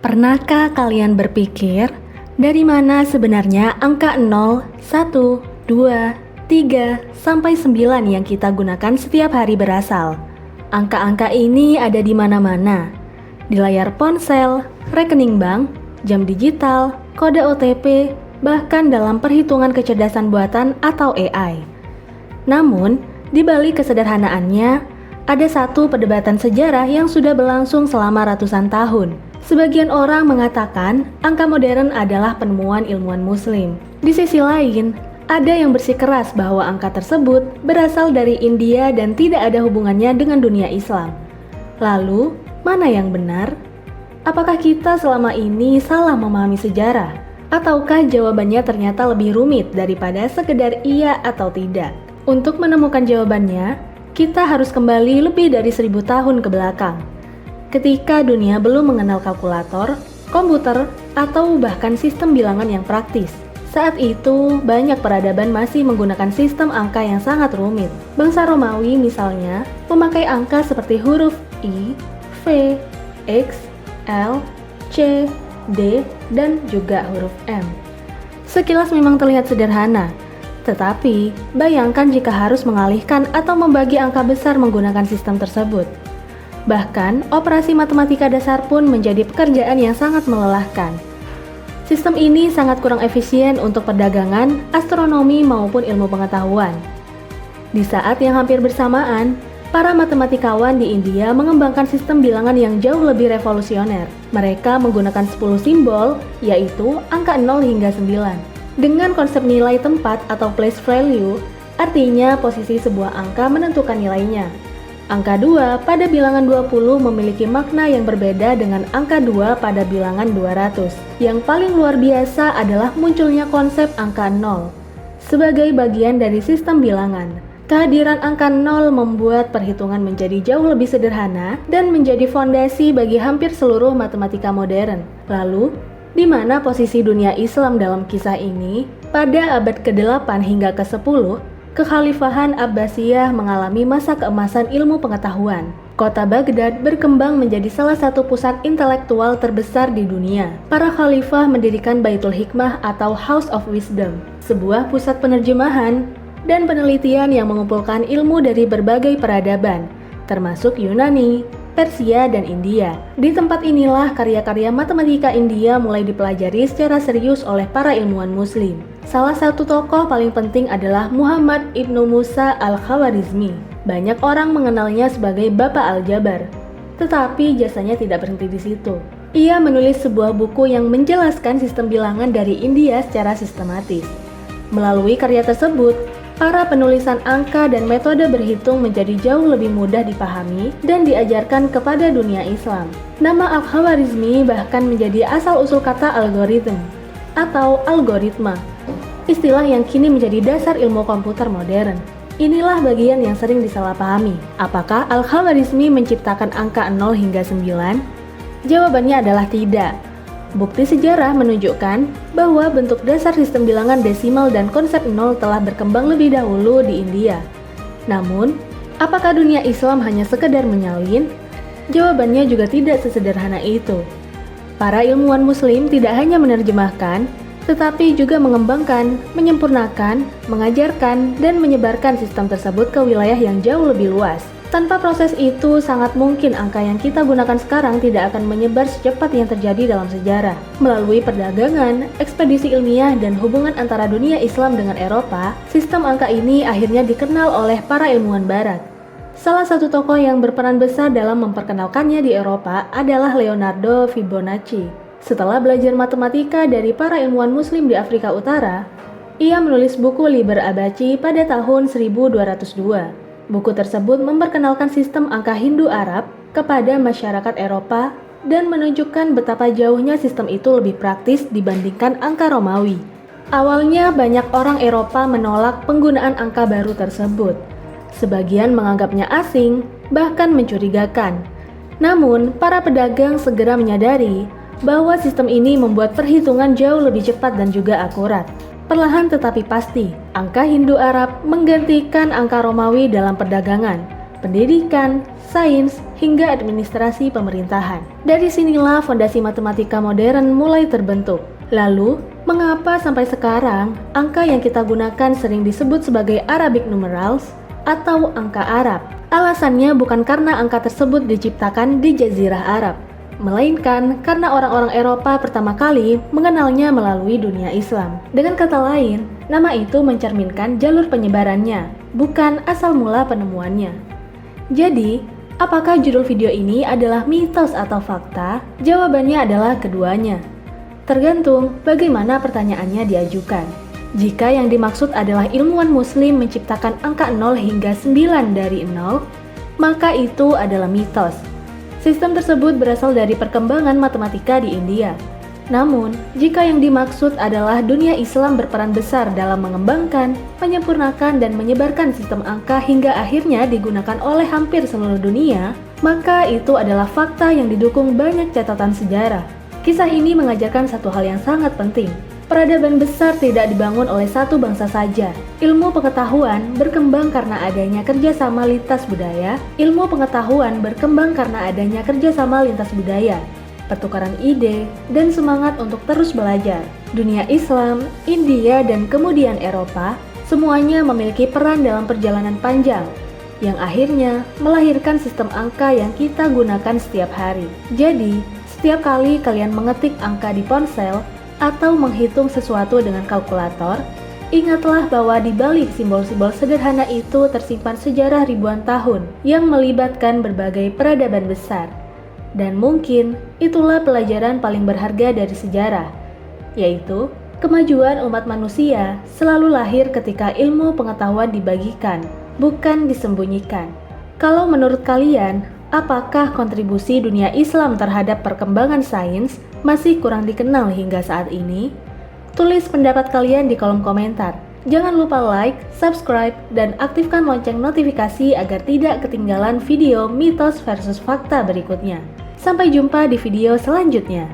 Pernahkah kalian berpikir, dari mana sebenarnya angka 0, 1, 2, 3, sampai 9 yang kita gunakan setiap hari berasal? Angka-angka ini ada di mana-mana. Di layar ponsel, rekening bank, jam digital, kode OTP, bahkan dalam perhitungan kecerdasan buatan atau AI. Namun, di balik kesederhanaannya, ada satu perdebatan sejarah yang sudah berlangsung selama ratusan tahun. Sebagian orang mengatakan angka modern adalah penemuan ilmuwan Muslim. Di sisi lain, ada yang bersikeras bahwa angka tersebut berasal dari India dan tidak ada hubungannya dengan dunia Islam. Lalu, mana yang benar? Apakah kita selama ini salah memahami sejarah? Ataukah jawabannya ternyata lebih rumit daripada sekedar iya atau tidak? Untuk menemukan jawabannya, kita harus kembali lebih dari 1000 tahun ke belakang. Ketika dunia belum mengenal kalkulator, komputer, atau bahkan sistem bilangan yang praktis. Saat itu, banyak peradaban masih menggunakan sistem angka yang sangat rumit. Bangsa Romawi misalnya, memakai angka seperti huruf I, V, X, L, C, D, dan juga huruf M. Sekilas memang terlihat sederhana, tetapi bayangkan jika harus mengalihkan atau membagi angka besar menggunakan sistem tersebut. Bahkan, operasi matematika dasar pun menjadi pekerjaan yang sangat melelahkan. Sistem ini sangat kurang efisien untuk perdagangan, astronomi, maupun ilmu pengetahuan. Di saat yang hampir bersamaan, para matematikawan di India mengembangkan sistem bilangan yang jauh lebih revolusioner. Mereka menggunakan 10 simbol, yaitu angka 0 hingga 9. Dengan konsep nilai tempat atau place value, artinya posisi sebuah angka menentukan nilainya. Angka 2 pada bilangan 20 memiliki makna yang berbeda dengan angka 2 pada bilangan 200. Yang paling luar biasa adalah munculnya konsep angka 0 sebagai bagian dari sistem bilangan. Kehadiran angka 0 membuat perhitungan menjadi jauh lebih sederhana dan menjadi fondasi bagi hampir seluruh matematika modern. Lalu, di mana posisi dunia Islam dalam kisah ini? Pada abad ke-8 hingga ke-10, Kekhalifahan Abbasiyah mengalami masa keemasan ilmu pengetahuan. Kota Baghdad berkembang menjadi salah satu pusat intelektual terbesar di dunia. Para khalifah mendirikan Baitul Hikmah atau House of Wisdom, sebuah pusat penerjemahan dan penelitian yang mengumpulkan ilmu dari berbagai peradaban, termasuk Yunani, Persia, dan India. Di tempat inilah karya-karya matematika India mulai dipelajari secara serius oleh para ilmuwan Muslim. Salah satu tokoh paling penting adalah Muhammad ibnu Musa al-Khawarizmi. Banyak orang mengenalnya sebagai Bapak Aljabar, tetapi jasanya tidak berhenti di situ. Ia menulis sebuah buku yang menjelaskan sistem bilangan dari India secara sistematis. Melalui karya tersebut, para penulisan angka dan metode berhitung menjadi jauh lebih mudah dipahami dan diajarkan kepada dunia Islam. Nama Al-Khawarizmi bahkan menjadi asal-usul kata algoritma atau algoritma, istilah yang kini menjadi dasar ilmu komputer modern. Inilah bagian yang sering disalahpahami. Apakah Al-Khawarizmi menciptakan angka 0 hingga 9? Jawabannya adalah tidak. Bukti sejarah menunjukkan bahwa bentuk dasar sistem bilangan desimal dan konsep 0 telah berkembang lebih dahulu di India. Namun, apakah dunia Islam hanya sekedar menyalin? Jawabannya juga tidak sesederhana itu. Para ilmuwan Muslim tidak hanya menerjemahkan, tetapi juga mengembangkan, menyempurnakan, mengajarkan, dan menyebarkan sistem tersebut ke wilayah yang jauh lebih luas. Tanpa proses itu, sangat mungkin angka yang kita gunakan sekarang tidak akan menyebar secepat yang terjadi dalam sejarah. Melalui perdagangan, ekspedisi ilmiah, dan hubungan antara dunia Islam dengan Eropa, sistem angka ini akhirnya dikenal oleh para ilmuwan Barat. Salah satu tokoh yang berperan besar dalam memperkenalkannya di Eropa adalah Leonardo Fibonacci. Setelah belajar matematika dari para ilmuwan Muslim di Afrika Utara, ia menulis buku Liber Abaci pada tahun 1202. Buku tersebut memperkenalkan sistem angka Hindu-Arab kepada masyarakat Eropa dan menunjukkan betapa jauhnya sistem itu lebih praktis dibandingkan angka Romawi. Awalnya banyak orang Eropa menolak penggunaan angka baru tersebut. Sebagian menganggapnya asing, bahkan mencurigakan. Namun, para pedagang segera menyadari bahwa sistem ini membuat perhitungan jauh lebih cepat dan juga akurat. Perlahan tetapi pasti, angka Hindu-Arab menggantikan angka Romawi dalam perdagangan, pendidikan, sains, hingga administrasi pemerintahan. Dari sinilah fondasi matematika modern mulai terbentuk. Lalu, mengapa sampai sekarang angka yang kita gunakan sering disebut sebagai Arabic numerals atau angka Arab? Alasannya bukan karena angka tersebut diciptakan di Jazirah Arab, melainkan karena orang-orang Eropa pertama kali mengenalnya melalui dunia Islam. Dengan kata lain, nama itu mencerminkan jalur penyebarannya, bukan asal mula penemuannya. Jadi, apakah judul video ini adalah mitos atau fakta? Jawabannya adalah keduanya. Tergantung bagaimana pertanyaannya diajukan. Jika yang dimaksud adalah ilmuwan muslim menciptakan angka 0 hingga 9 dari 0, maka itu adalah mitos. Sistem tersebut berasal dari perkembangan matematika di India. Namun, jika yang dimaksud adalah dunia Islam berperan besar dalam mengembangkan, menyempurnakan, dan menyebarkan sistem angka hingga akhirnya digunakan oleh hampir seluruh dunia, maka itu adalah fakta yang didukung banyak catatan sejarah. Kisah ini mengajarkan satu hal yang sangat penting. Peradaban besar tidak dibangun oleh satu bangsa saja. Ilmu pengetahuan berkembang karena adanya kerjasama lintas budaya. Ilmu pengetahuan berkembang karena adanya kerjasama lintas budaya, pertukaran ide, dan semangat untuk terus belajar. Dunia Islam, India, dan kemudian Eropa, semuanya memiliki peran dalam perjalanan panjang, yang akhirnya melahirkan sistem angka yang kita gunakan setiap hari. Jadi, setiap kali kalian mengetik angka di ponsel, atau menghitung sesuatu dengan kalkulator, ingatlah bahwa di balik simbol-simbol sederhana itu tersimpan sejarah ribuan tahun yang melibatkan berbagai peradaban besar. Dan mungkin itulah pelajaran paling berharga dari sejarah, yaitu kemajuan umat manusia selalu lahir ketika ilmu pengetahuan dibagikan, bukan disembunyikan. Kalau menurut kalian, apakah kontribusi dunia Islam terhadap perkembangan sains masih kurang dikenal hingga saat ini? Tulis pendapat kalian di kolom komentar. Jangan lupa like, subscribe, dan aktifkan lonceng notifikasi agar tidak ketinggalan video mitos versus fakta berikutnya. Sampai jumpa di video selanjutnya.